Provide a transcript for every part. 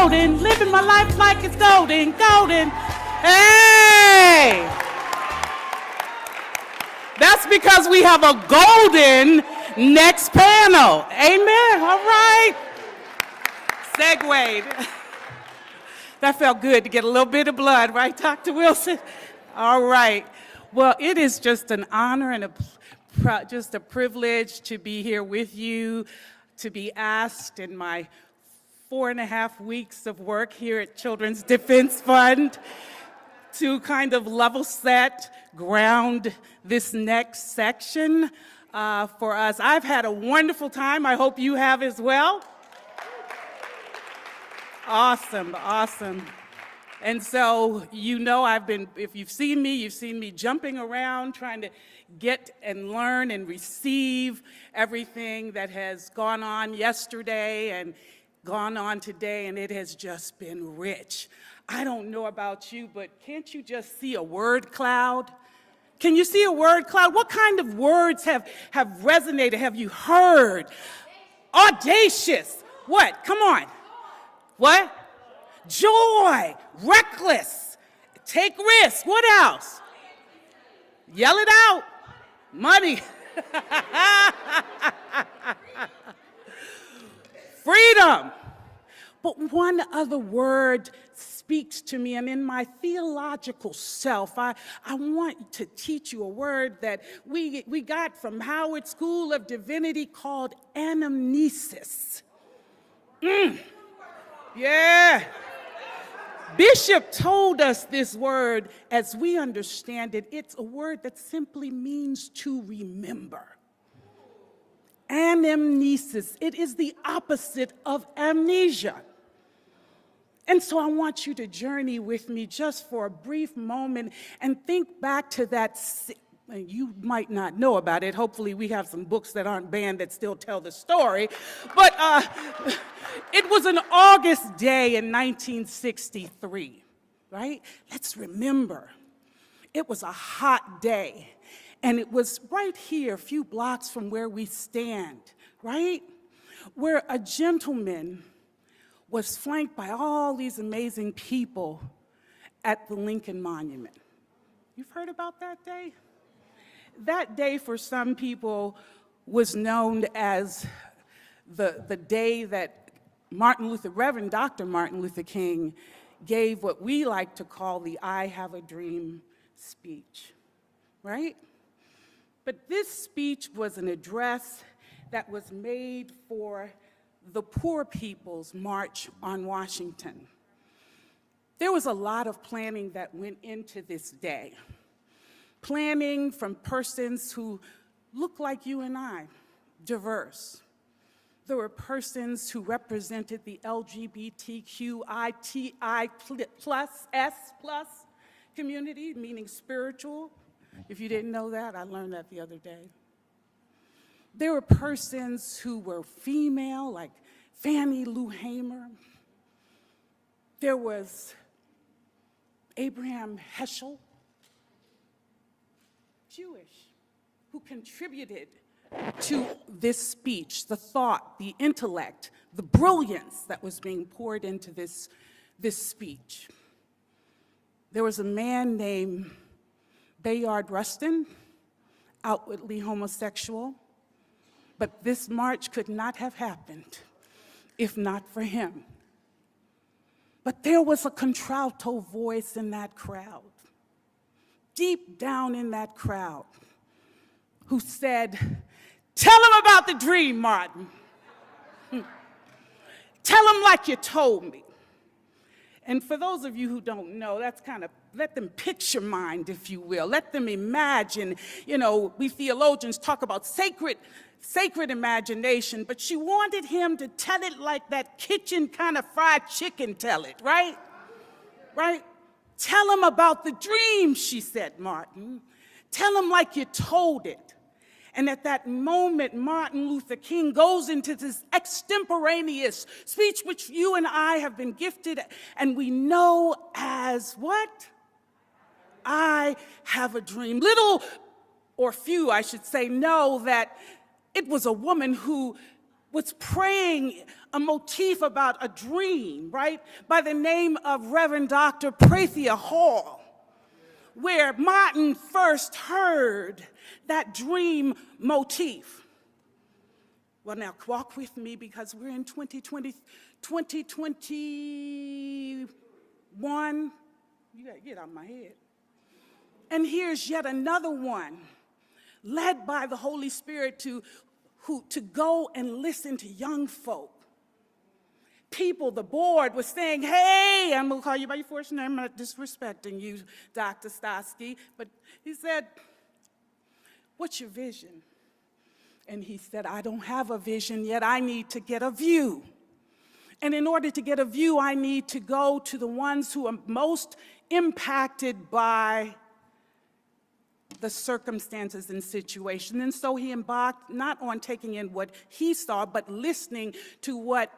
golden, living my life like it's golden, golden. Hey! That's because we have a golden next panel. Amen. All right. Segued. That felt good to get a little bit of blood, right, Dr. Wilson? All right. Well, it is just an honor and just a privilege to be here with you, to be asked in my 4.5 weeks of work here at Children's Defense Fund to kind of level set, ground this next section for us. I've had a wonderful time. I hope you have as well. Awesome, awesome. And so, you know, if you've seen me jumping around trying to get and learn and receive everything that has gone on yesterday and gone on today, and it has just been rich. I don't know about you, but can't you just see a word cloud? Can you see a word cloud? What kind of words have resonated? Have you heard? Audacious. What? Come on. What? Joy. Reckless. Take risks. What else? Yell it out. Money. Freedom. But one other word speaks to me, and in my theological self, I want to teach you a word that we got from Howard School of Divinity called anamnesis. Yeah. Bishop told us this word as we understand it. It's a word that simply means to remember. Anamnesis. It is the opposite of amnesia. And so I want you to journey with me just for a brief moment and think back to that. You might not know about it. Hopefully we have some books that aren't banned that still tell the story. But it was an August day in 1963, right? Let's remember. It was a hot day. And it was right here, a few blocks from where we stand, right? Where a gentleman was flanked by all these amazing people at the Lincoln Monument. You've heard about that day? That day for some people was known as the day that Reverend Dr. Martin Luther King gave what we like to call the I Have a Dream speech, right? But this speech was an address that was made for the Poor People's March on Washington. There was a lot of planning that went into this day. Planning from persons who look like you and I, diverse. There were persons who represented the LGBTQITI+S+ community, meaning spiritual. If you didn't know that, I learned that the other day. There were persons who were female, like Fannie Lou Hamer. There was Abraham Heschel, Jewish, who contributed to this speech, the thought, the intellect, the brilliance that was being poured into this speech. There was a man named Bayard Rustin, outwardly homosexual, but this march could not have happened if not for him. But there was a contralto voice in that crowd, deep down in that crowd, who said, "Tell him about the dream, Martin. Tell him like you told me." And for those of you who don't know, that's kind of, let them picture mind, if you will. Let them imagine. You know, we theologians talk about sacred imagination, but she wanted him to tell it like that kitchen kind of fried chicken tell it, right? Right? Tell him about the dream, she said, Martin. Tell him like you told it. And at that moment, Martin Luther King goes into this extemporaneous speech, which you and I have been gifted, and we know as what? I have a dream. Little, or few, I should say, know that it was a woman who was praying a motif about a dream, right, by the name of Reverend Dr. Prathia Hall, where Martin first heard that dream motif. Well, now walk with me because we're in 2021. You gotta get out of my head. And here's yet another one, led by the Holy Spirit to go and listen to young folk. People, the board was saying, hey, I'm gonna call you by your first name, I'm not disrespecting you, Dr. Stosky, but he said, what's your vision? And he said, I don't have a vision yet, I need to get a view. And in order to get a view, I need to go to the ones who are most impacted by the circumstances and situation. And so he embarked not on taking in what he saw, but listening to what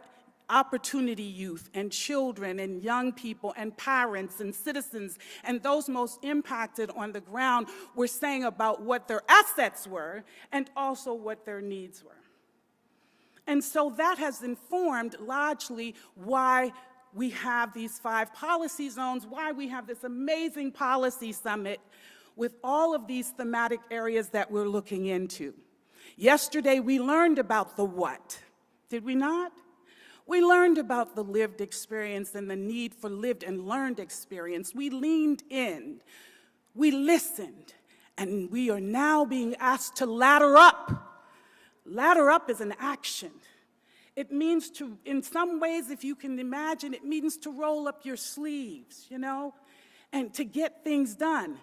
opportunity youth and children and young people and parents and citizens and those most impacted on the ground were saying about what their assets were and also what their needs were. And so that has informed largely why we have these 5 policy zones, why we have this amazing policy summit with all of these thematic areas that we're looking into. Yesterday, we learned about the what, did we not? We learned about the lived experience and the need for lived and learned experience. We leaned in, we listened, and we are now being asked to ladder up. Ladder up is an action. It means to, in some ways, if you can imagine, it means to roll up your sleeves, you know, and to get things done.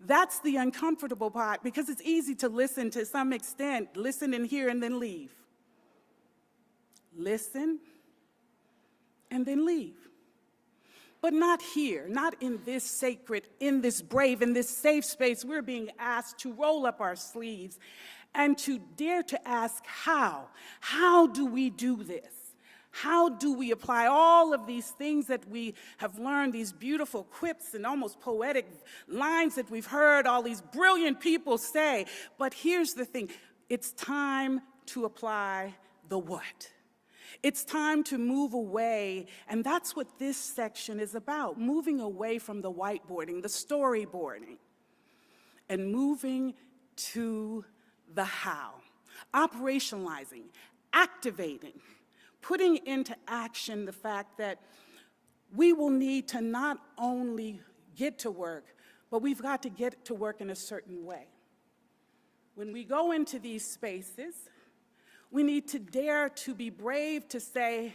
That's the uncomfortable part, because it's easy to listen to some extent, listen and hear and then leave. Listen and then leave. But not here, not in this sacred, in this brave, in this safe space. We're being asked to roll up our sleeves and to dare to ask how. How do we do this? How do we apply all of these things that we have learned, these beautiful quips and almost poetic lines that we've heard all these brilliant people say? But here's the thing, it's time to apply the what. It's time to move away, and that's what this section is about, moving away from the whiteboarding, the storyboarding, and moving to the how, operationalizing, activating, putting into action the fact that we will need to not only get to work, but we've got to get to work in a certain way. When we go into these spaces, we need to dare to be brave to say,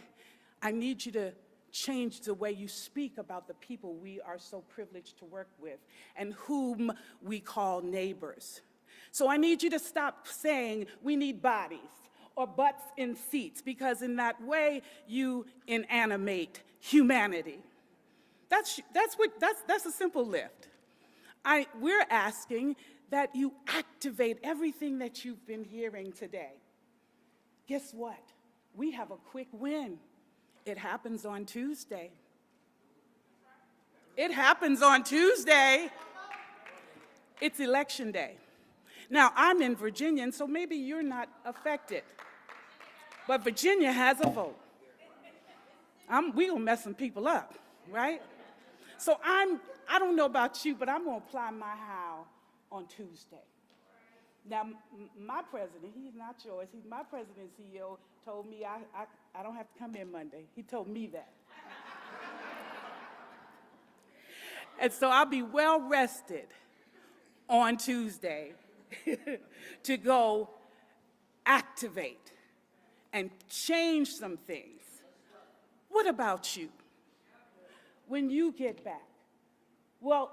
I need you to change the way you speak about the people we are so privileged to work with and whom we call neighbors. So I need you to stop saying we need bodies or butts in seats, because in that way you inanimate humanity. That's a simple lift. We're asking that you activate everything that you've been hearing today. Guess what? We have a quick win. It happens on Tuesday. It happens on Tuesday. It's election day. Now, I'm in Virginia, and so maybe you're not affected. But Virginia has a vote. We're going to mess some people up, right? So I don't know about you, but I'm going to apply my how on Tuesday. Now, my president, he's not yours, my president and CEO told me I don't have to come in Monday. He told me that. And so I'll be well rested on Tuesday to go activate and change some things. What about you? When you get back? Well,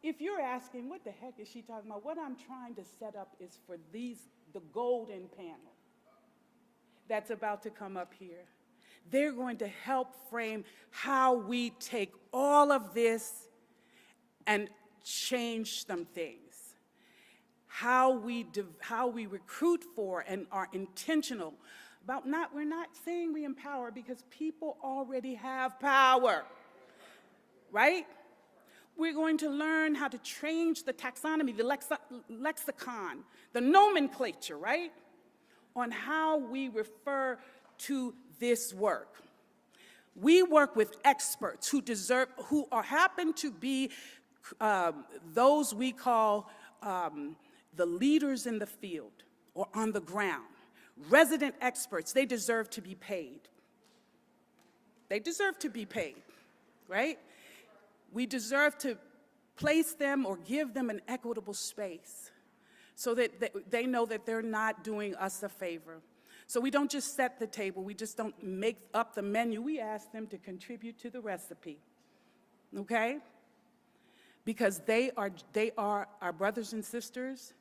if you're asking, what the heck is she talking about? What I'm trying to set up is for the golden panel that's about to come up here. They're going to help frame how we take all of this and change some things. How we recruit for and are intentional about we're not saying we empower, because people already have power, right? We're going to learn how to change the taxonomy, the lexicon, the nomenclature, right? on how we refer to this work. We work with experts who happen to be those we call the leaders in the field or on the ground. Resident experts, they deserve to be paid. They deserve to be paid, right? We deserve to place them or give them an equitable space so that they know that they're not doing us a favor. So we don't just set the table, we just don't make up the menu, we ask them to contribute to the recipe, okay? Because they are our brothers and sisters,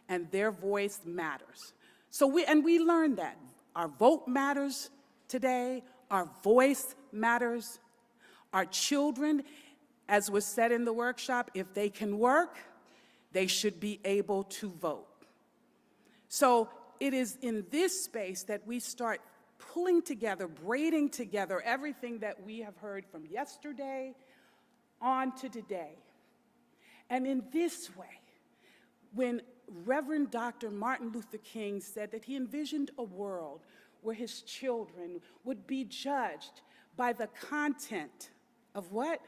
and their voice matters. So we learned that. Our vote matters today, our voice matters. Our children, as was said in the workshop, if they can work, they should be able to vote. So it is in this space that we start pulling together, braiding together everything that we have heard from yesterday on to today. And in this way, when Reverend Dr. Martin Luther King said that he envisioned a world where his children would be judged by the content of what?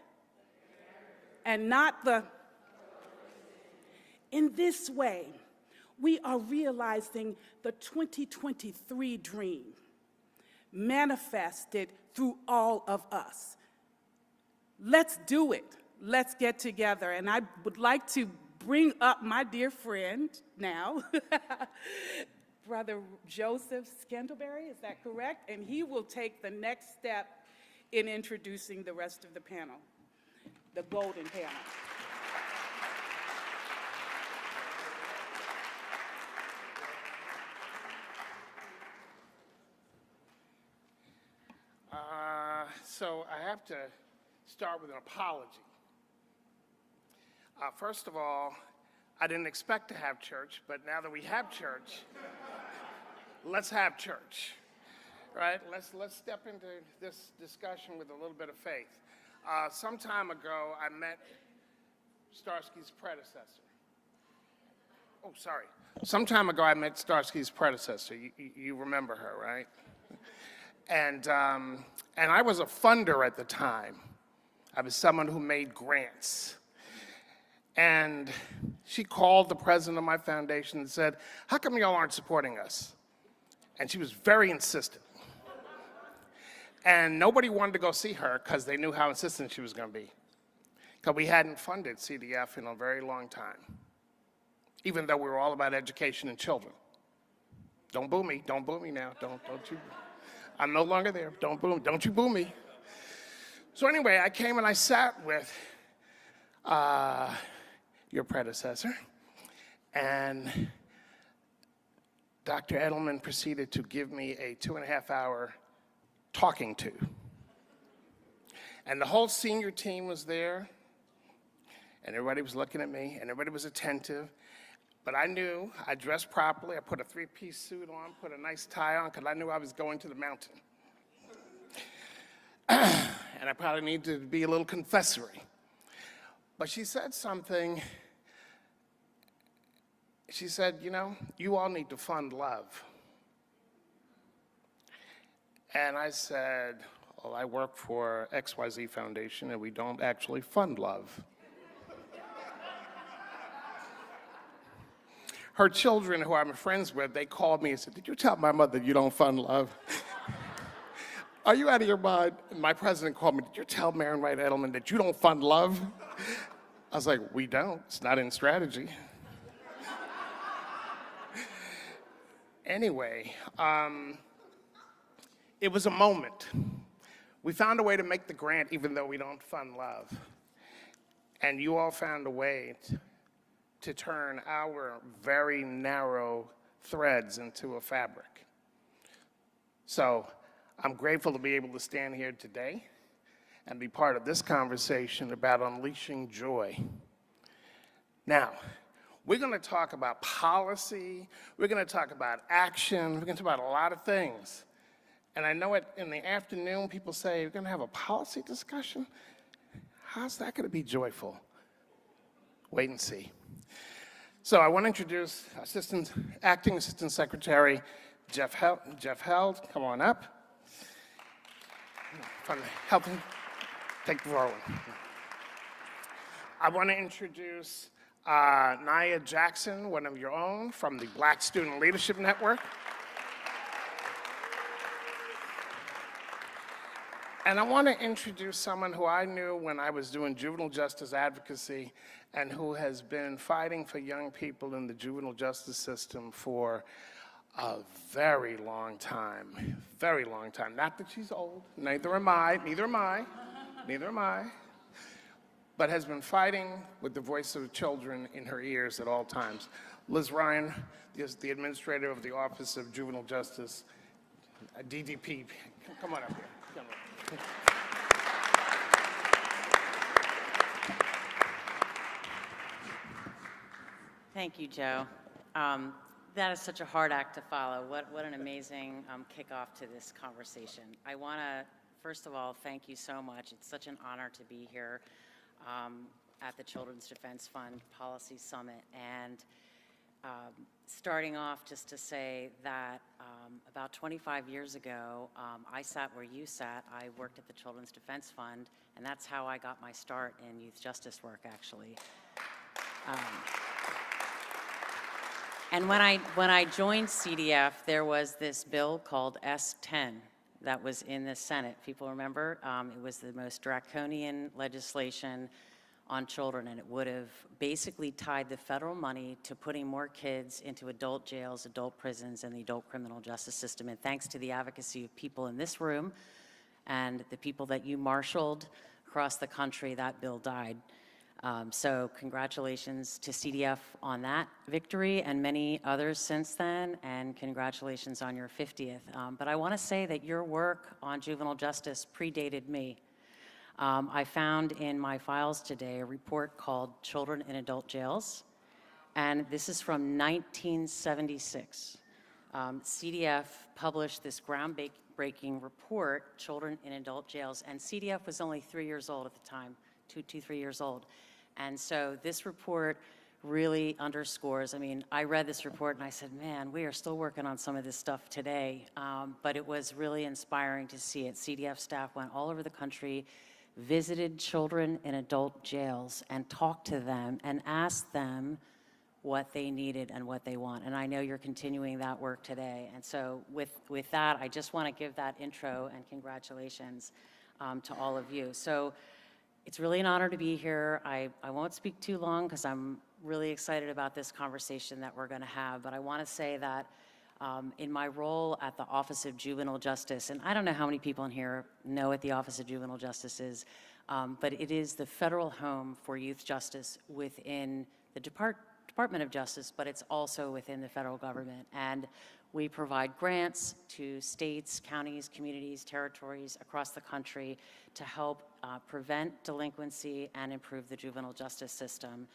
And not the. In this way, we are realizing the 2023 dream manifested through all of us. Let's do it. Let's get together. And I would like to bring up my dear friend now, Brother Joseph Scantlebury, is that correct? And he will take the next step in introducing the rest of the panel, the golden panel. So I have to start with an apology. First of all, I didn't expect to have church, but now that we have church, let's have church, right? Let's step into this discussion with a little bit of faith. Some time ago, I met Starsky's predecessor. Oh, sorry. Some time ago, I met Starsky's predecessor. You remember her, right? And I was a funder at the time. I was someone who made grants. And she called the president of my foundation and said, "How come y'all aren't supporting us?" And she was very insistent. And nobody wanted to go see her because they knew how insistent she was going to be. Because we hadn't funded CDF in a very long time, even though we were all about education and children. Don't boo me. Don't boo me now. Don't you. I'm no longer there. Don't you boo me. So anyway, I came and I sat with your predecessor, and Dr. Edelman proceeded to give me a 2.5-hour talking to. And the whole senior team was there, and everybody was looking at me, and everybody was attentive. But I knew I dressed properly. I put a 3-piece suit on, put a nice tie on, because I knew I was going to the mountain. And I probably needed to be a little confessory. But she said something. She said, "You know, you all need to fund love." And I said, "Well, I work for XYZ Foundation, and we don't actually fund love." Her children, who I'm friends with, they called me and said, "Did you tell my mother you don't fund love?" Are you out of your mind? And my president called me, "Did you tell Marian Wright Edelman that you don't fund love?" I was like, "We don't. It's not in strategy." Anyway, it was a moment. We found a way to make the grant even though we don't fund love. And you all found a way to turn our very narrow threads into a fabric. So I'm grateful to be able to stand here today and be part of this conversation about unleashing joy. Now, we're going to talk about policy, we're going to talk about action, we're going to talk about a lot of things. And I know in the afternoon people say, "We're going to have a policy discussion?" How's that going to be joyful? Wait and see. So I want to introduce Acting Assistant Secretary Jeff Hild, come on up. From the Health and take the forward. I want to introduce Nia Jackson, one of your own, from the Black Student Leadership Network. And I want to introduce someone who I knew when I was doing juvenile justice advocacy and who has been fighting for young people in the juvenile justice system for a very long time. Very long time. Not that she's old, neither am I, but has been fighting with the voice of children in her ears at all times. Liz Ryan is the administrator of the Office of Juvenile Justice, DDP. Come on up here. Come on. Thank you, Joe. That is such a hard act to follow. What an amazing kickoff to this conversation. I want to, first of all, thank you so much. It's such an honor to be here at the Children's Defense Fund Policy Summit. And starting off just to say that about 25 years ago, I sat where you sat. I worked at the Children's Defense Fund, and that's how I got my start in youth justice work, actually. And when I joined CDF, there was this bill called S-10 that was in the Senate. People remember? It was the most draconian legislation on children, and it would have basically tied the federal money to putting more kids into adult jails, adult prisons, and the adult criminal justice system. And thanks to the advocacy of people in this room and the people that you marshaled across the country, that bill died. So congratulations to CDF on that victory and many others since then, and congratulations on your 50th. But I want to say that your work on juvenile justice predated me. I found in my files today a report called Children in Adult Jails, and this is from 1976. CDF published this groundbreaking report, Children in Adult Jails, and CDF was only 3 years old at the time, 3 years old. And so this report really underscores, I mean, I read this report and I said, man, we are still working on some of this stuff today. But it was really inspiring to see it. CDF staff went all over the country, visited children in adult jails and talked to them and asked them what they needed and what they want. And I know you're continuing that work today. And so with that, I just want to give that intro and congratulations to all of you. So it's really an honor to be here. I won't speak too long because I'm really excited about this conversation that we're going to have. But I want to say that in my role at the Office of Juvenile Justice, and I don't know how many people in here know what the Office of Juvenile Justice is, but it is the federal home for youth justice within the Department of Justice, but it's also within the federal government. And we provide grants to states, counties, communities, territories across the country to help prevent delinquency and improve the juvenile justice system.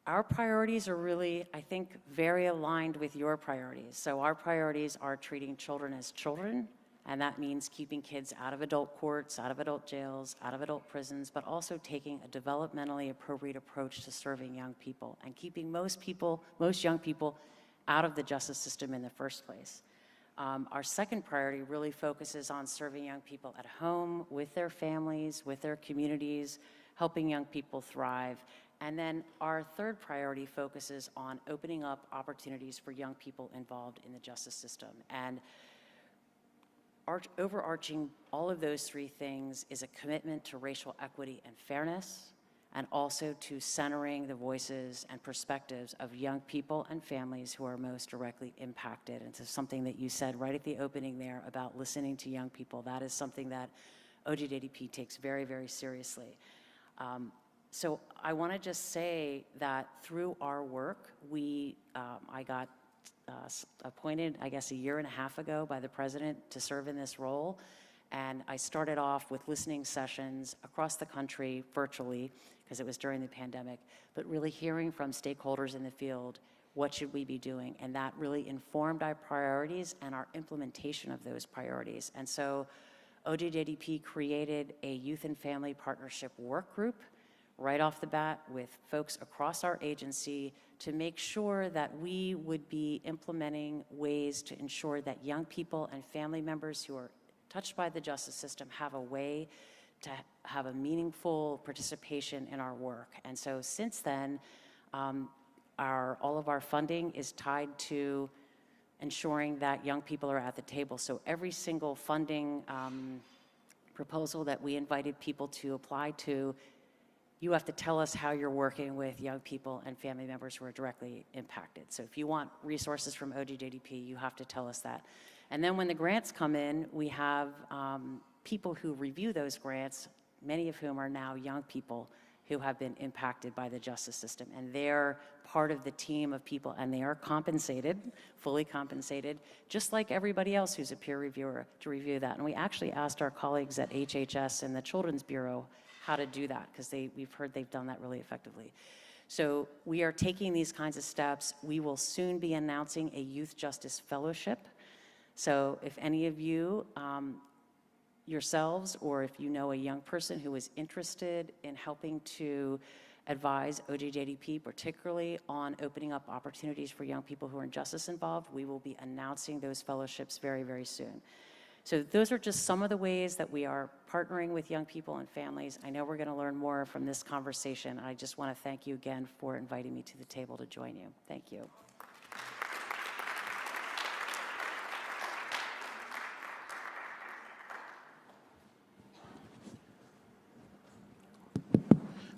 Our priorities are really, I think, very aligned with your priorities. So our priorities are treating children as children, and that means keeping kids out of adult courts, out of adult jails, out of adult prisons, but also taking a developmentally appropriate approach to serving young people and keeping most young people out of the justice system in the first place. Our second priority really focuses on serving young people at home, with their families, with their communities, helping young people thrive. And then our third priority focuses on opening up opportunities for young people involved in the justice system. And overarching all of those three things is a commitment to racial equity and fairness, and also to centering the voices and perspectives of young people and families who are most directly impacted. And so something that you said right at the opening there about listening to young people, that is something that OJDP takes very, very seriously. So I want to just say that through our work, I got appointed, I guess, 1.5 years ago by the president to serve in this role. And I started off with listening sessions across the country virtually, because it was during the pandemic, but really hearing from stakeholders in the field, what should we be doing? And that really informed our priorities and our implementation of those priorities. And so OJDP created a youth and family partnership work group right off the bat with folks across our agency to make sure that we would be implementing ways to ensure that young people and family members who are touched by the justice system have a way to have a meaningful participation in our work. And so since then, all of our funding is tied to ensuring that young people are at the table. So every single funding proposal that we invited people to apply to, you have to tell us how you're working with young people and family members who are directly impacted. So if you want resources from OGJDP, you have to tell us that. And then when the grants come in, we have people who review those grants, many of whom are now young people who have been impacted by the justice system. And they're part of the team of people, and they are compensated, fully compensated, just like everybody else who's a peer reviewer to review that. And we actually asked our colleagues at HHS and the Children's Bureau how to do that, because we've heard they've done that really effectively. So we are taking these kinds of steps. We will soon be announcing a Youth Justice Fellowship. So if any of you yourselves, or if you know a young person who is interested in helping to advise OGJDP, particularly on opening up opportunities for young people who are in justice involved, we will be announcing those fellowships very, very soon. So those are just some of the ways that we are partnering with young people and families. I know we're going to learn more from this conversation. I just want to thank you again for inviting me to the table to join you. Thank you.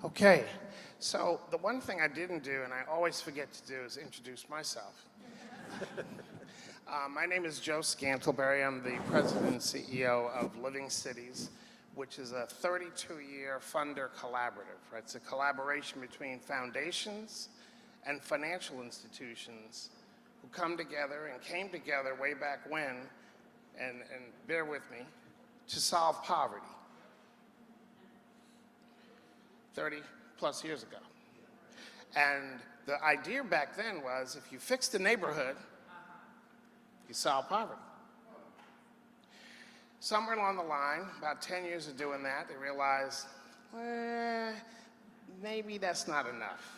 Okay, so the one thing I didn't do, and I always forget to do, is introduce myself. My name is Joe Scantlebury. I'm the president and CEO of Living Cities, which is a 32-year funder collaborative. Right? It's a collaboration between foundations and financial institutions who come together and came together way back when, and bear with me, to solve poverty. 30 plus years ago. And the idea back then was if you fix the neighborhood, you solve poverty. Somewhere along the line, about 10 years of doing that, they realized, maybe that's not enough.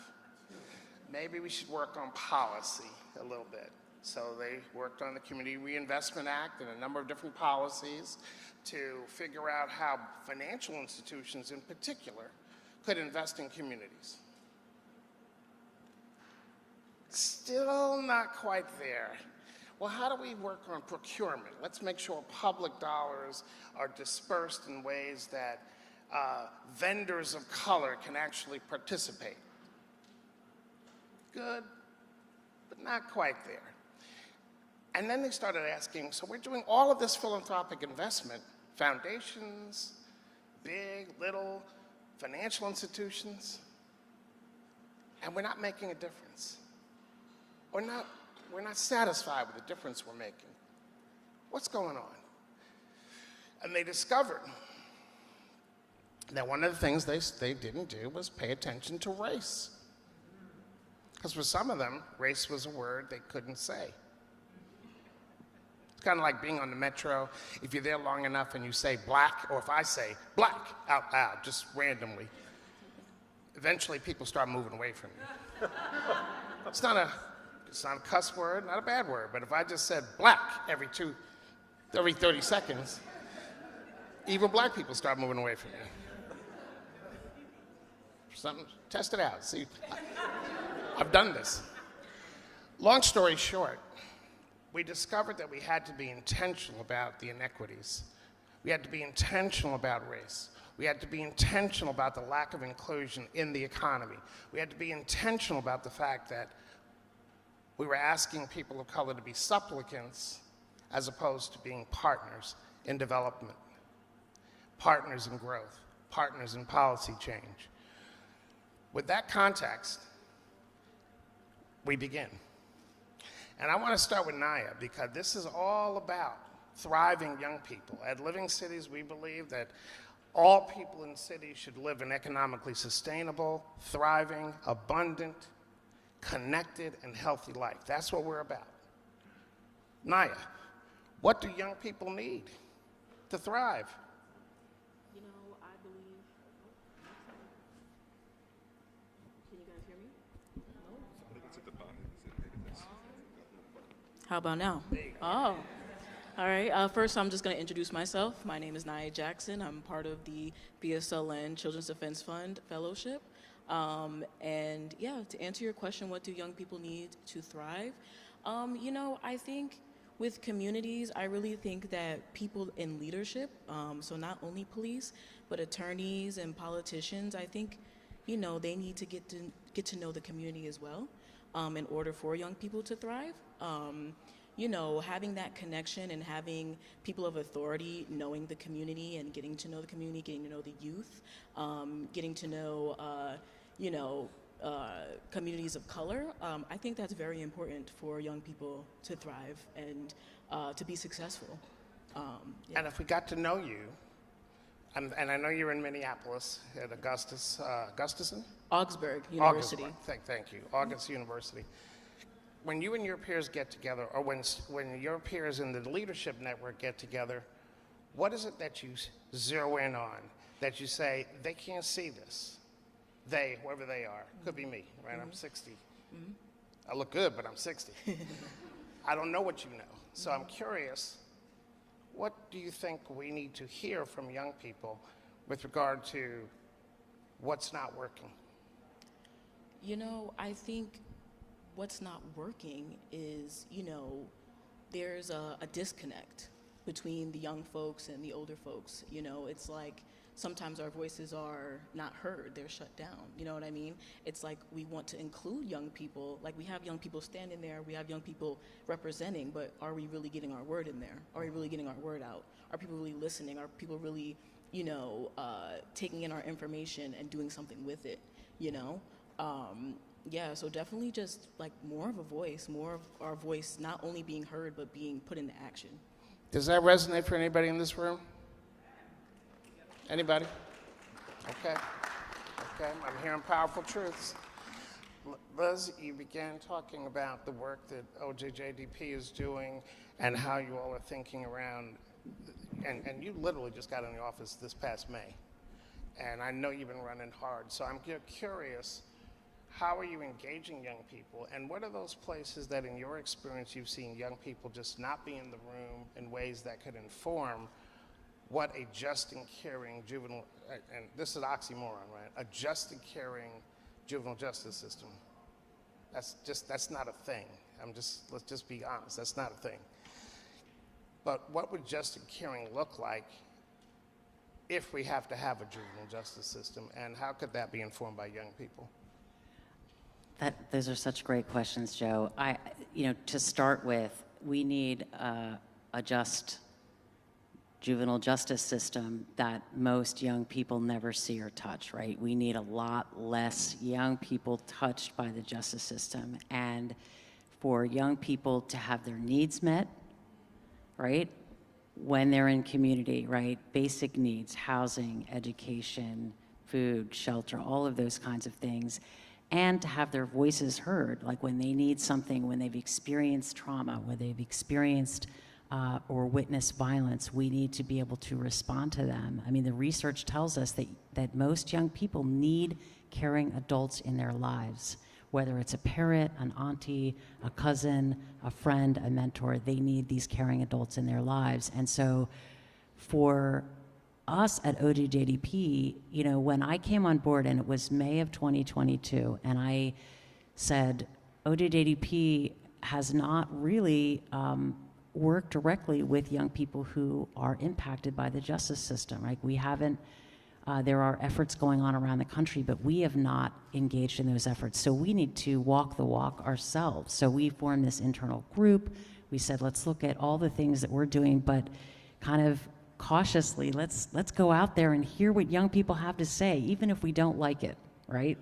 Maybe we should work on policy a little bit. So they worked on the Community Reinvestment Act and a number of different policies to figure out how financial institutions in particular could invest in communities. Still not quite there. Well, how do we work on procurement? Let's make sure public dollars are dispersed in ways that vendors of color can actually participate. Good, but not quite there. And then they started asking, so we're doing all of this philanthropic investment, foundations, big, little, financial institutions, and we're not making a difference. We're not satisfied with the difference we're making. What's going on? And they discovered that one of the things they didn't do was pay attention to race. Because for some of them, race was a word they couldn't say. It's kind of like being on the metro. If you're there long enough and you say black, or if I say black out loud, just randomly, eventually people start moving away from you. It's not a cuss word, not a bad word, but if I just said black every 30 seconds, even black people start moving away from you. Something, test it out, see. I've done this. Long story short, we discovered that we had to be intentional about the inequities. We had to be intentional about race. We had to be intentional about the lack of inclusion in the economy. We had to be intentional about the fact that we were asking people of color to be supplicants as opposed to being partners in development, partners in growth, partners in policy change. With that context, we begin. And I want to start with Naya, because this is all about thriving young people. At Living Cities, we believe that all people in cities should live an economically sustainable, thriving, abundant, connected, and healthy life. That's what we're about. Naya, what do young people need to thrive? You know, I believe, can you guys hear me? No? How about now? Oh, all right. First, I'm just going to introduce myself. My name is Nia Jackson. I'm part of the BSLN Children's Defense Fund Fellowship. And yeah, to answer your question, what do young people need to thrive? I think with communities, I really think that people in leadership, so not only police, but attorneys and politicians, I think, they need to get to know the community as well, in order for young people to thrive. Having that connection and having people of authority knowing the community and getting to know the community, getting to know the youth, getting to know, communities of color, I think that's very important for young people to thrive and to be successful. Yeah. And if we got to know you, and I know you're in Minneapolis at Augustusson? Augsburg University. Augsburg. Thank you. August University. When you and your peers get together, or when your peers in the leadership network get together, what is it that you zero in on, that you say, they can't see this? They, whoever they are, could be me, right? I'm 60. I look good, but I'm 60. I don't know what you know. So I'm curious, what do you think we need to hear from young people with regard to what's not working? I think what's not working is, there's a disconnect between the young folks and the older folks. It's like sometimes our voices are not heard, they're shut down. You know what I mean? It's like we want to include young people, like we have young people standing there, we have young people representing, but are we really getting our word in there? Are we really getting our word out? Are people really listening? Are people really, taking in our information and doing something with it, Yeah, so definitely just like more of a voice, more of our voice not only being heard, but being put into action. Does that resonate for anybody in this room? Anybody? Okay. I'm hearing powerful truths. Liz, you began talking about the work that OJJDP is doing and how you all are thinking around, and you literally just got in the office this past May. And I know you've been running hard, so I'm curious, how are you engaging young people, and what are those places that in your experience you've seen young people just not be in the room in ways that could inform what a just and caring juvenile, and this is oxymoron, right? A just and caring juvenile justice system. That's not a thing. Let's just be honest, that's not a thing. But what would just and caring look like if we have to have a juvenile justice system, and how could that be informed by young people? Those are such great questions, Joe. To start with, we need a just juvenile justice system that most young people never see or touch, right? We need a lot less young people touched by the justice system, and for young people to have their needs met, right? When they're in community, right? Basic needs, housing, education, food, shelter, all of those kinds of things. And to have their voices heard, like when they need something, when they've experienced trauma, when they've experienced or witnessed violence, we need to be able to respond to them. I mean, the research tells us that most young people need caring adults in their lives, whether it's a parent, an auntie, a cousin, a friend, a mentor, they need these caring adults in their lives. And so for us at OJJDP, when I came on board, and it was May of 2022, and I said, OJJDP has not really worked directly with young people who are impacted by the justice system, right? We haven't, there are efforts going on around the country, but we have not engaged in those efforts. So we need to walk the walk ourselves. So we formed this internal group. We said, let's look at all the things that we're doing, but kind of cautiously, let's go out there and hear what young people have to say, even if we don't like it, right?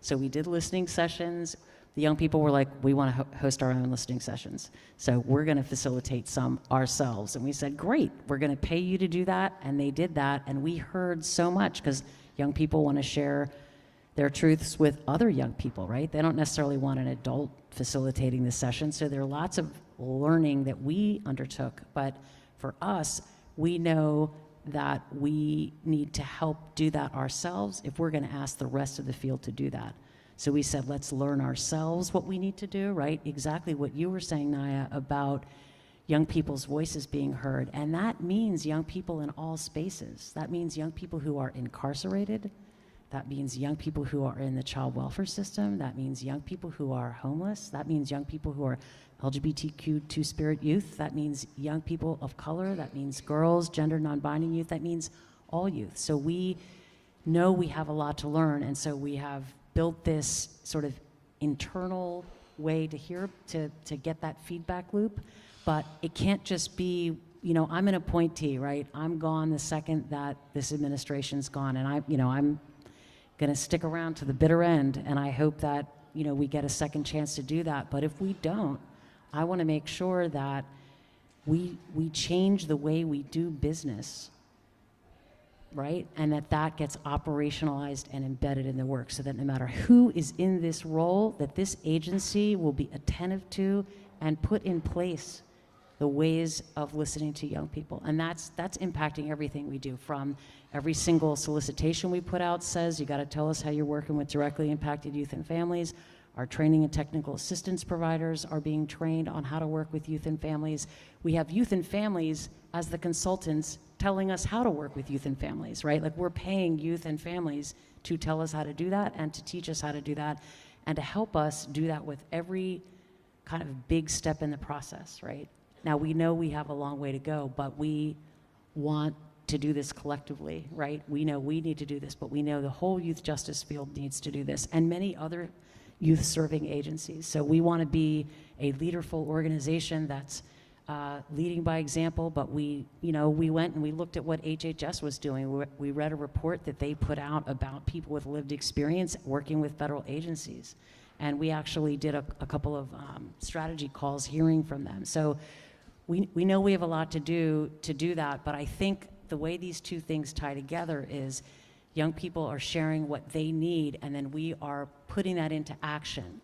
So we did listening sessions. The young people were like, we want to host our own listening sessions. So we're going to facilitate some ourselves. And we said, great, we're going to pay you to do that. And they did that. And we heard so much, because young people want to share their truths with other young people, right? They don't necessarily want an adult facilitating the session. So there are lots of learning that we undertook. But for us, we know that we need to help do that ourselves if we're going to ask the rest of the field to do that. So we said, let's learn ourselves what we need to do, right? Exactly what you were saying, Naya, about young people's voices being heard. And that means young people in all spaces. That means young people who are incarcerated. That means young people who are in the child welfare system. That means young people who are homeless. That means young people who are LGBTQ two-spirit youth. That means young people of color. That means girls, gender non-binding youth. That means all youth. So we know we have a lot to learn, and so we have built this sort of internal way to get that feedback loop. But it can't just be, you know, I'm an appointee, right? I'm gone the second that this administration's gone, and I'm going to stick around to the bitter end, and I hope that, you know, we get a second chance to do that. But if we don't, I want to make sure that we change the way we do business, right? And that gets operationalized and embedded in the work, so that no matter who is in this role, that this agency will be attentive to and put in place the ways of listening to young people. And that's impacting everything we do. From every single solicitation we put out says, you got to tell us how you're working with directly impacted youth and families. Our training and technical assistance providers are being trained on how to work with youth and families. We have youth and families as the consultants telling us how to work with youth and families, right? Like, we're paying youth and families to tell us how to do that and to teach us how to do that and to help us do that with every kind of big step in the process, right? Now, we know we have a long way to go, but we want to do this collectively, right? We know we need to do this, but we know the whole youth justice field needs to do this, and many other youth-serving agencies. So we want to be a leaderful organization that's leading by example, but we went and we looked at what HHS was doing. We read a report that they put out about people with lived experience working with federal agencies. And we actually did a couple of strategy calls hearing from them. So we know we have a lot to do that, but I think the way these two things tie together is young people are sharing what they need, and then we are putting that into action.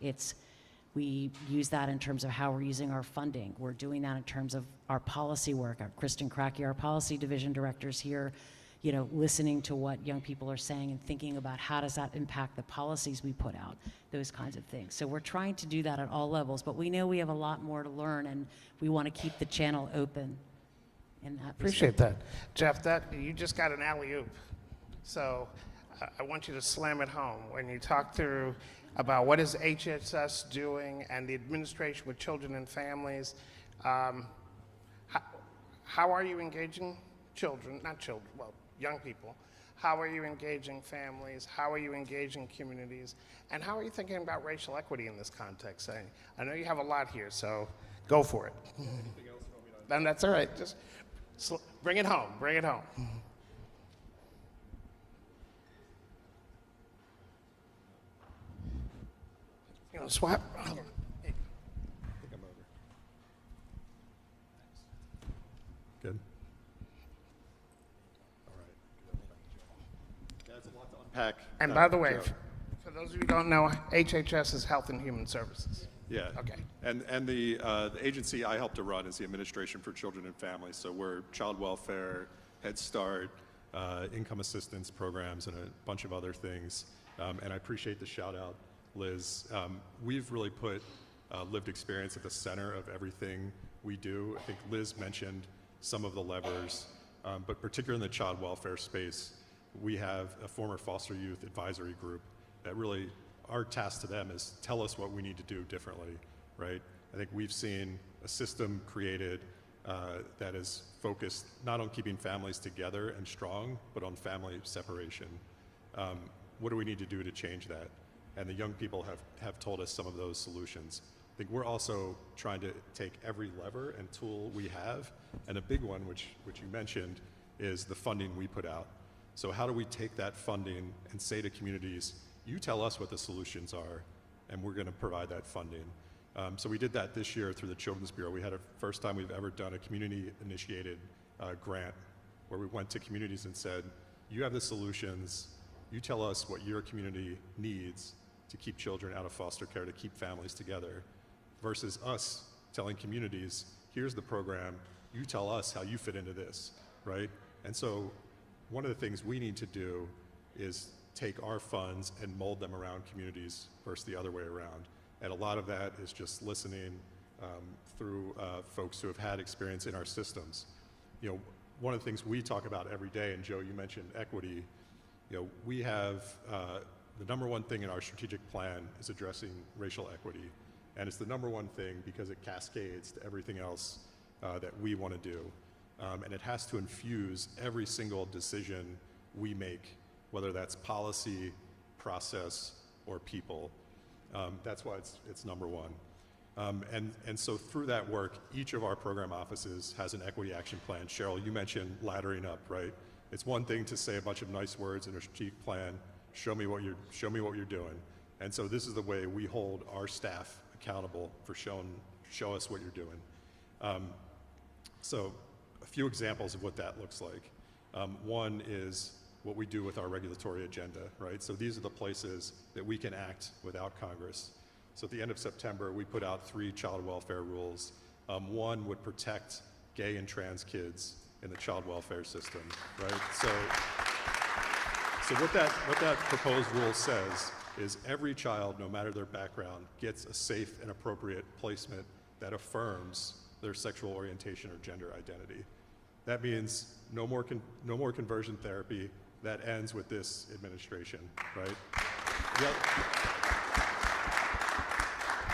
We use that in terms of how we're using our funding. We're doing that in terms of our policy work. Kristen Cracky, our policy division director's here, you know, listening to what young people are saying and thinking about how does that impact the policies we put out, those kinds of things. So we're trying to do that at all levels, but we know we have a lot more to learn, and we want to keep the channel open in that Appreciate that. Jeff, you just got an alley-oop. So I want you to slam it home when you talk through about what is HHS doing and the administration with children and families. How are you engaging young people? How are you engaging families? How are you engaging communities? And how are you thinking about racial equity in this context? I know you have a lot here, so go for it. Anything else you want me to? Then that's all right. Just bring it home. Bring it home. You know, swap. Hold on. I think I'm over. Good. All right. That's a lot to unpack. And by the way, Joe. for those of you who don't know, HHS is Health and Human Services. Yeah. Okay. And the agency I help to run is the Administration for Children and Families. So we're child welfare, Head Start, income assistance programs, and a bunch of other things. And I appreciate the shout out, Liz. We've really put lived experience at the center of everything we do. I think Liz mentioned some of the levers, but particularly in the child welfare space, we have a former foster youth advisory group that really, our task to them is tell us what we need to do differently, right? I think we've seen a system created that is focused not on keeping families together and strong, but on family separation. What do we need to do to change that? And the young people have told us some of those solutions. I think we're also trying to take every lever and tool we have, and a big one, which you mentioned, is the funding we put out. So how do we take that funding and say to communities, you tell us what the solutions are, and we're going to provide that funding. So we did that this year through the Children's Bureau. We had a first time we've ever done a community-initiated grant where we went to communities and said, you have the solutions, you tell us what your community needs to keep children out of foster care, to keep families together, versus us telling communities, here's the program, you tell us how you fit into this, right? And so one of the things we need to do is take our funds and mold them around communities versus the other way around. And a lot of that is just listening through folks who have had experience in our systems. You know, one of the things we talk about every day, and Joe, you mentioned equity, you know, we have the number one thing in our strategic plan is addressing racial equity. And it's the number one thing because it cascades to everything else that we want to do. And it has to infuse every single decision we make, whether that's policy, process, or people. That's why it's number one. And so through that work, each of our program offices has an equity action plan. Cheryl, you mentioned laddering up, right? It's one thing to say a bunch of nice words in a strategic plan, show me what you're doing. And so this is the way we hold our staff accountable for show us what you're doing. So a few examples of what that looks like. One is what we do with our regulatory agenda, right? So these are the places that we can act without Congress. So at the end of September, we put out 3 child welfare rules. One would protect gay and trans kids in the child welfare system, right? So what that proposed rule says is every child, no matter their background, gets a safe and appropriate placement that affirms their sexual orientation or gender identity. That means no more conversion therapy. That ends with this administration, right?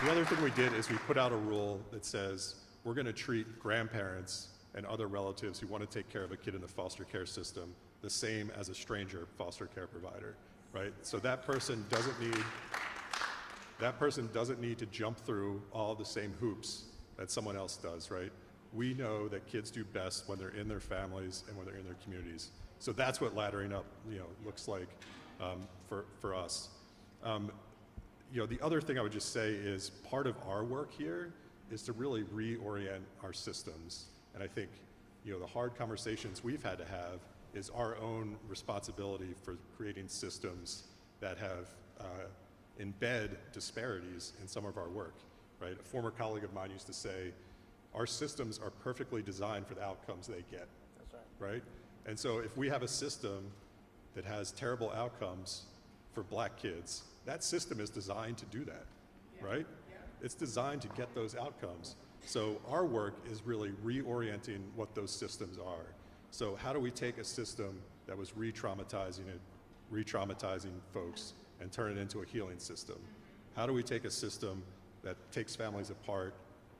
The other thing we did is we put out a rule that says we're going to treat grandparents and other relatives who want to take care of a kid in the foster care system the same as a stranger foster care provider, right? So that person doesn't need to jump through all the same hoops that someone else does, right? We know that kids do best when they're in their families and when they're in their communities. So that's what laddering up, looks like for us. The other thing I would just say is part of our work here is to really reorient our systems. And I think, the hard conversations we've had to have is our own responsibility for creating systems that have embed disparities in some of our work, right? A former colleague of mine used to say, our systems are perfectly designed for the outcomes they get. That's right? And so if we have a system that has terrible outcomes for black kids, that system is designed to do that, right? Yeah. It's designed to get those outcomes. So our work is really reorienting what those systems are. So how do we take a system that was re-traumatizing folks and turn it into a healing system? How do we take a system that takes families apart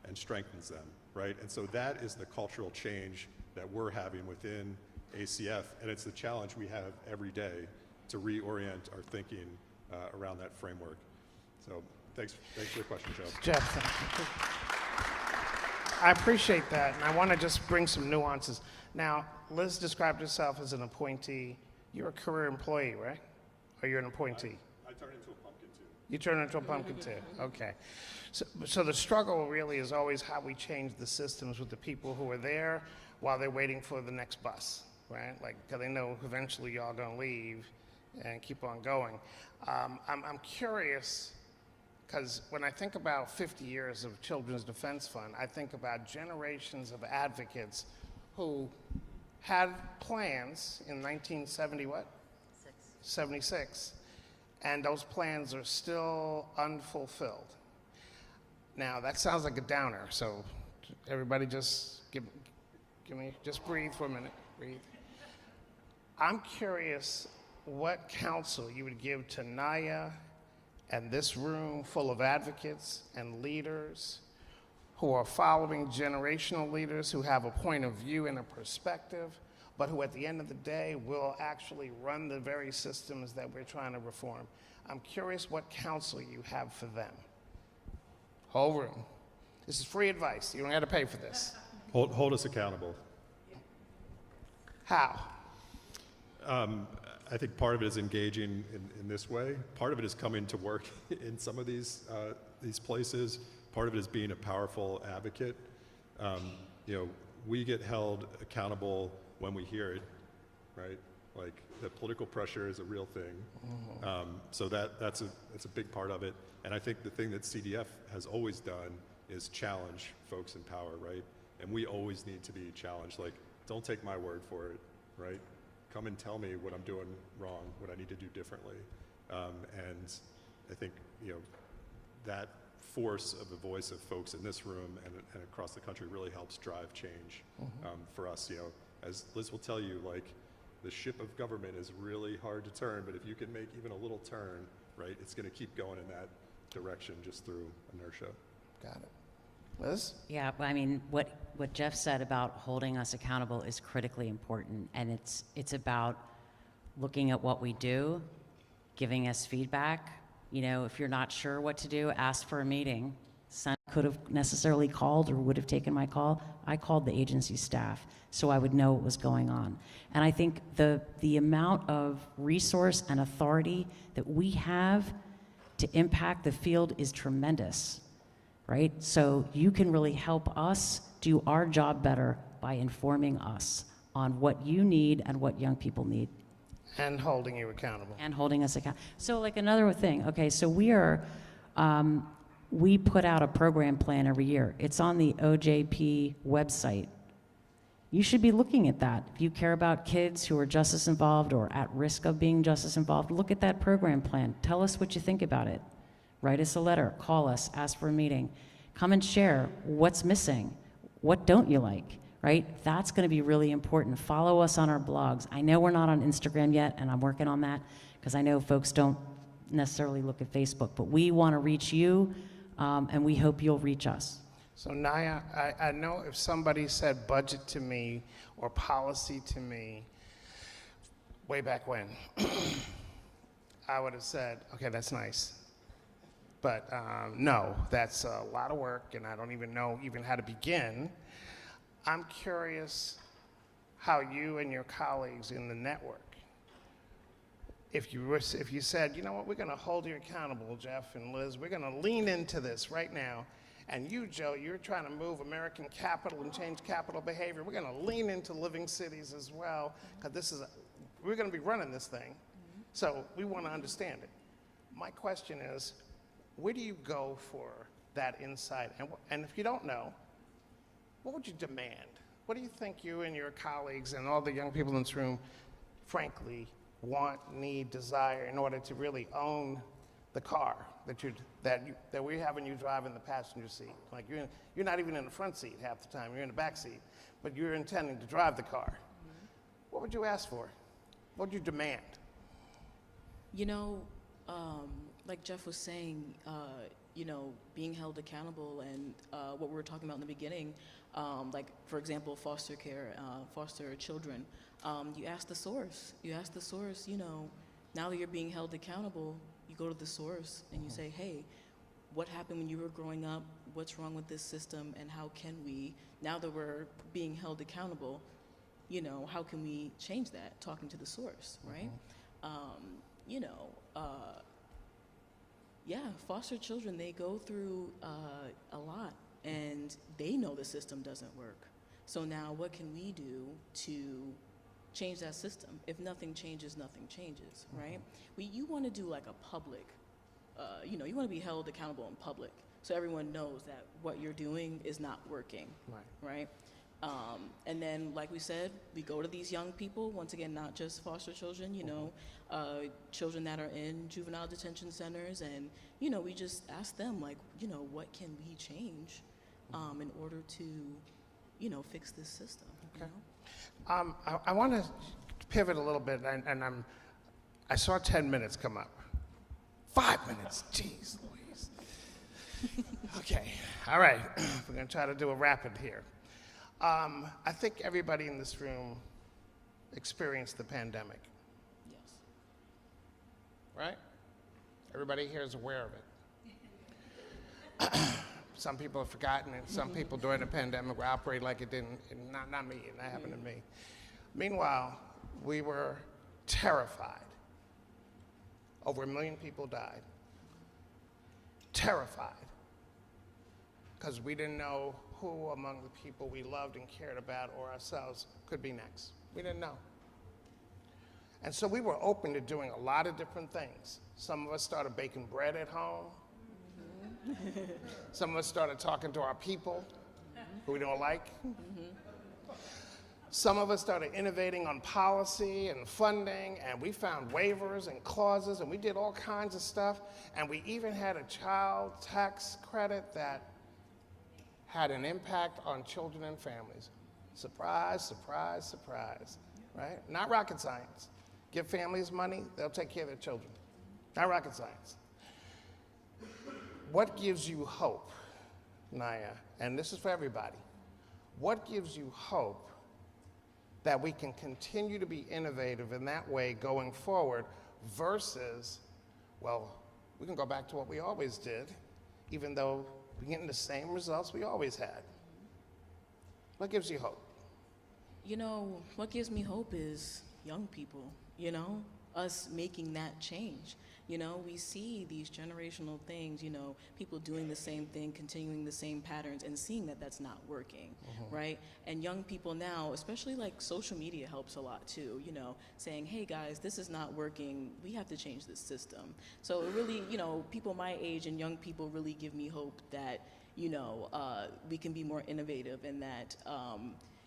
and strengthens them, right? And so that is the cultural change that we're having within ACF, and it's the challenge we have every day to reorient our thinking around that framework. So thanks for the question, Joe. Jeff, I appreciate that, and I want to just bring some nuances. Now, Liz described herself as an appointee. You're a career employee, right? Or you're an appointee? I turn into a pumpkin too. You turn into a pumpkin too, okay. So the struggle really is always how we change the systems with the people who are there while they're waiting for the next bus, right? Like, because they know eventually y'all gonna leave and keep on going. I'm curious, because when I think about 50 years of Children's Defense Fund, I think about generations of advocates who had plans in 1970 what? 76. And those plans are still unfulfilled. Now, that sounds like a downer, so everybody just just breathe for a minute, breathe. I'm curious what counsel you would give to Naya and this room full of advocates and leaders who are following generational leaders who have a point of view and a perspective, but who at the end of the day will actually run the very systems that we're trying to reform. I'm curious what counsel you have for them. Whole room. This is free advice. You don't have to pay for this. Hold us accountable. How? I think part of it is engaging in this way. Part of it is coming to work in some of these places. Part of it is being a powerful advocate. We get held accountable when we hear it, right? Like the political pressure is a real thing. Mm-hmm. So that's a big part of it. And I think the thing that CDF has always done is challenge folks in power, right? And we always need to be challenged. Like, don't take my word for it, right? come and tell me what I'm doing wrong, what I need to do differently. And I think, that force of the voice of folks in this room and across the country really helps drive change for us. As Liz will tell you, like, the ship of government is really hard to turn, but if you can make even a little turn, right, it's going to keep going in that direction just through inertia. Got it. Liz? Yeah, I mean, what Jeff said about holding us accountable is critically important, and it's about looking at what we do, giving us feedback. If you're not sure what to do, ask for a meeting. Son could have necessarily called or would have taken my call. I called the agency staff so I would know what was going on. And I think the amount of resource and authority that we have to impact the field is tremendous, right? So you can really help us do our job better by informing us on what you need and what young people need. And holding you accountable. And holding us accountable. So like another thing, okay, so we put out a program plan every year. It's on the OJP website. You should be looking at that. If you care about kids who are justice involved or at risk of being justice involved, look at that program plan. Tell us what you think about it. Write us a letter, call us, ask for a meeting. Come and share what's missing. What don't you like? Right? That's going to be really important. Follow us on our blogs. I know we're not on Instagram yet, and I'm working on that because I know folks don't necessarily look at Facebook, but we want to reach you, and we hope you'll reach us. So Naya, I know if somebody said budget to me or policy to me way back when, I would have said, okay, that's nice. But no, that's a lot of work, and I don't even know how to begin. I'm curious how you and your colleagues in the network, if you said, you know what, we're going to hold you accountable, Jeff and Liz, we're going to lean into this right now, and you, Joe, you're trying to move American capital and change capital behavior. We're going to lean into living cities as well, because we're going to be running this thing, so we want to understand it. My question is, where do you go for that insight? And if you don't know, what would you demand? What do you think you and your colleagues and all the young people in this room, frankly, want, need, desire in order to really own the car that we're having you drive in the passenger seat? Like you're not even in the front seat half the time, you're in the back seat, but you're intending to drive the car. What would you ask for? What would you demand? Like Jeff was saying, being held accountable and what we were talking about in the beginning, like, for example, foster care, foster children, you ask the source. Now that you're being held accountable, you go to the source and you say, hey, what happened when you were growing up? What's wrong with this system? And how can we, now that we're being held accountable, how can we change that? Talking to the source, right? Foster children, they go through a lot, and they know the system doesn't work. So now what can we do to change that system? If nothing changes, nothing changes, right? You want to do like a public, you want to be held accountable in public so everyone knows that what you're doing is not working, right? And then, like we said, we go to these young people, once again, not just foster children, children that are in juvenile detention centers, and, we just ask them, like, what can we change in order to, fix this system? Okay. I want to pivot a little bit, and I saw 10 minutes come up. 5 minutes, jeez Louise. Okay, all right, we're going to try to do a rapid here. I think everybody in this room experienced the pandemic. Yes. Right? Everybody here is aware of it. Some people have forgotten it. Some people during the pandemic will operate like it didn't. Not me, and that happened to me. Meanwhile, we were terrified. Over 1 million people died. Terrified. Because we didn't know who among the people we loved and cared about or ourselves could be next. We didn't know. And so we were open to doing a lot of different things. Some of us started baking bread at home. Some of us started talking to our people who we don't like. Some of us started innovating on policy and funding, and we found waivers and clauses, and we did all kinds of stuff, and we even had a child tax credit that had an impact on children and families. Surprise, surprise, surprise, right? Not rocket science. Give families money, they'll take care of their children. Not rocket science. What gives you hope, Naya? And this is for everybody. What gives you hope that we can continue to be innovative in that way going forward versus, well, we can go back to what we always did, even though we're getting the same results we always had? What gives you hope? You know, what gives me hope is young people, you know, us making that change. You know, we see these generational things, you know, people doing the same thing, continuing the same patterns, and seeing that that's not working, right? And young people now, especially like social media helps a lot too, you know, saying, hey guys, this is not working, we have to change this system. So it really, you know, people my age and young people really give me hope that, you know, we can be more innovative and that,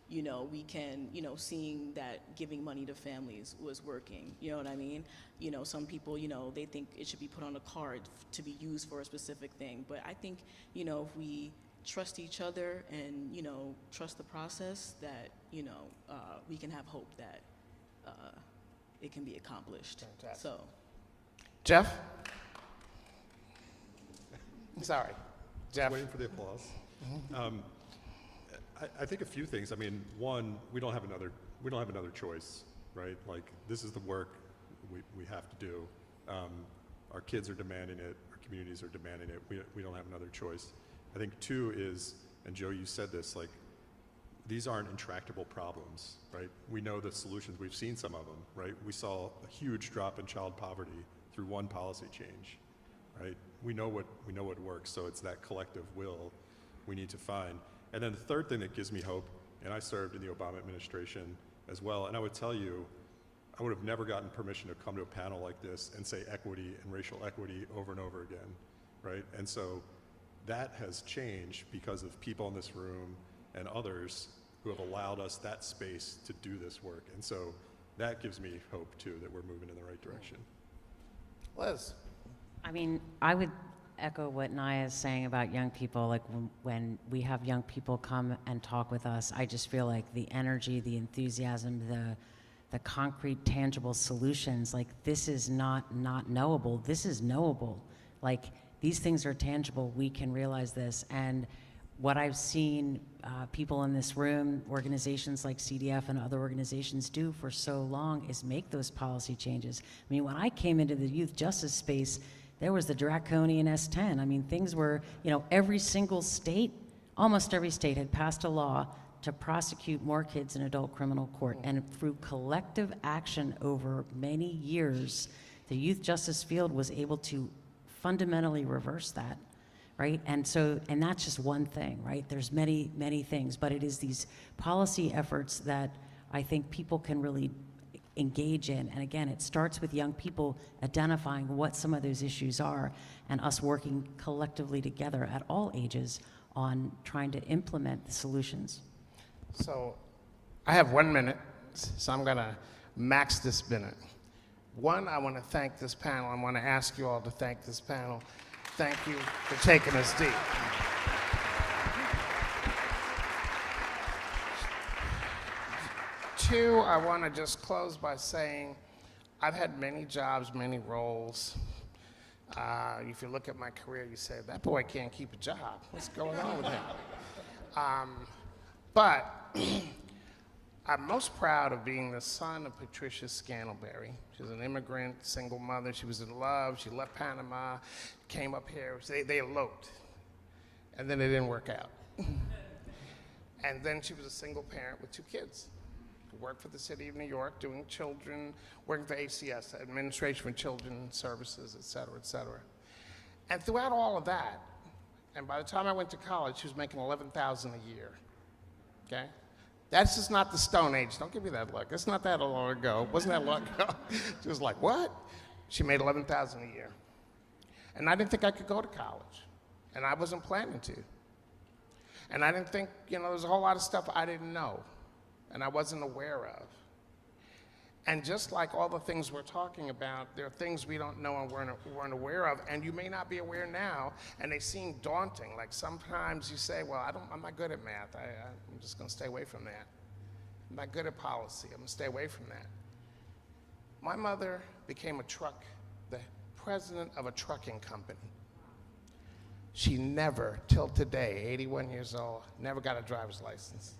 you know, we can, you know, seeing that giving money to families was working, you know what I mean? You know, some people, you know, they think it should be put on a card to be used for a specific thing. But I think, you know, if we trust each other and, you know, trust the process, that, you know, we can have hope that it can be accomplished. Fantastic. So. Jeff? Sorry, Jeff. Waiting for the applause. I think a few things. I mean, one, we don't have another choice, right? Like, this is the work we have to do. Our kids are demanding it. Our communities are demanding it. We don't have another choice. I think two is, and Joe, you said this, like, these aren't intractable problems, right? We know the solutions. We've seen some of them, right? We saw a huge drop in child poverty through one policy change, right? We know what works. So it's that collective will we need to find. And then the third thing that gives me hope, and I served in the Obama administration as well, and I would tell you, I would have never gotten permission to come to a panel like this and say equity and racial equity over and over again, right? And so that has changed because of people in this room and others who have allowed us that space to do this work. And so that gives me hope too, that we're moving in the right direction. Liz? I mean, I would echo what Naya is saying about young people. Like when we have young people come and talk with us, I just feel like the energy, the enthusiasm, the concrete, tangible solutions, like this is not knowable, this is knowable. Like these things are tangible, we can realize this. And what I've seen people in this room, organizations like CDF and other organizations do for so long is make those policy changes. I mean, when I came into the youth justice space, there was the draconian S10. I mean, things were, you know, every single state, almost every state had passed a law to prosecute more kids in adult criminal court. And through collective action over many years, the youth justice field was able to fundamentally reverse that, right? And so, and that's just one thing, right? There's many, many things, but it is these policy efforts that I think people can really engage in. And again, it starts with young people identifying what some of those issues are and us working collectively together at all ages on trying to implement the solutions. So I have 1 minute, so I'm gonna max this minute. One, I wanna thank this panel. I wanna ask you all to thank this panel. Thank you for taking us deep. Two, I want to just close by saying I've had many jobs, many roles. If you look at my career, you say, that boy can't keep a job. What's going on with him? But I'm most proud of being the son of Patricia Scantlebury. She was an immigrant, single mother. She was in love. She left Panama, came up here. They eloped, and then it didn't work out. And then she was a single parent with 2 kids. Worked for the city of New York, doing children, working for ACS, Administration for Children's Services, et cetera, et cetera. And throughout all of that, and by the time I went to college, she was making $11,000 a year, okay? That's just not the Stone Age. Don't give me that look. It's not that long ago. It wasn't that long ago. She was like, what? She made $11,000 a year. And I didn't think I could go to college. And I wasn't planning to. And I didn't think, you know, there's a whole lot of stuff I didn't know. and I wasn't aware of. And just like all the things we're talking about, there are things we don't know and weren't aware of, and you may not be aware now, and they seem daunting. Like sometimes you say, well, I'm not good at math. I'm just gonna stay away from that. I'm not good at policy. I'm gonna stay away from that. My mother became the president of a trucking company. She never, till today, 81 years old, never got a driver's license.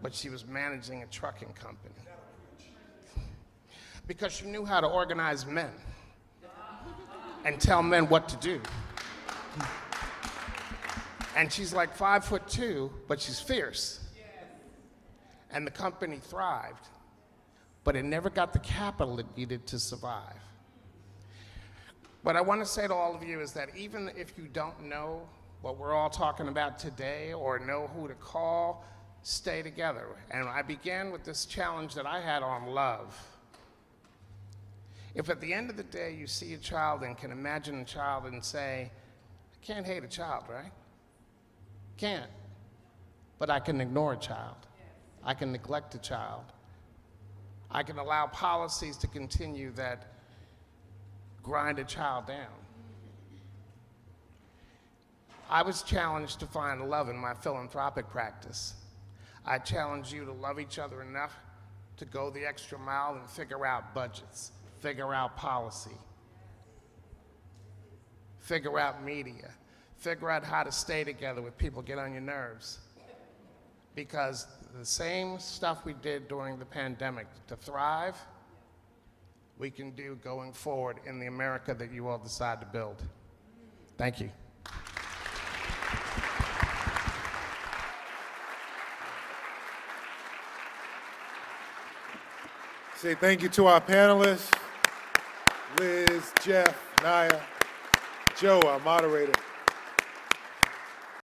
But she was managing a trucking company. Because she knew how to organize men and tell men what to do. And she's like 5'2", but she's fierce. And the company thrived, but it never got the capital it needed to survive. What I want to say to all of you is that even if you don't know what we're all talking about today or know who to call, stay together. And I began with this challenge that I had on love. If at the end of the day you see a child and can imagine a child and say, I can't hate a child, right? Can't. But I can ignore a child. I can neglect a child. I can allow policies to continue that grind a child down. I was challenged to find love in my philanthropic practice. I challenge you to love each other enough to go the extra mile and figure out budgets, figure out policy, figure out media, figure out how to stay together with people get on your nerves. Because the same stuff we did during the pandemic to thrive, we can do going forward in the America that you all decide to build. Thank you. Say thank you to our panelists, Liz, Jeff, Naya, Joe, our moderator.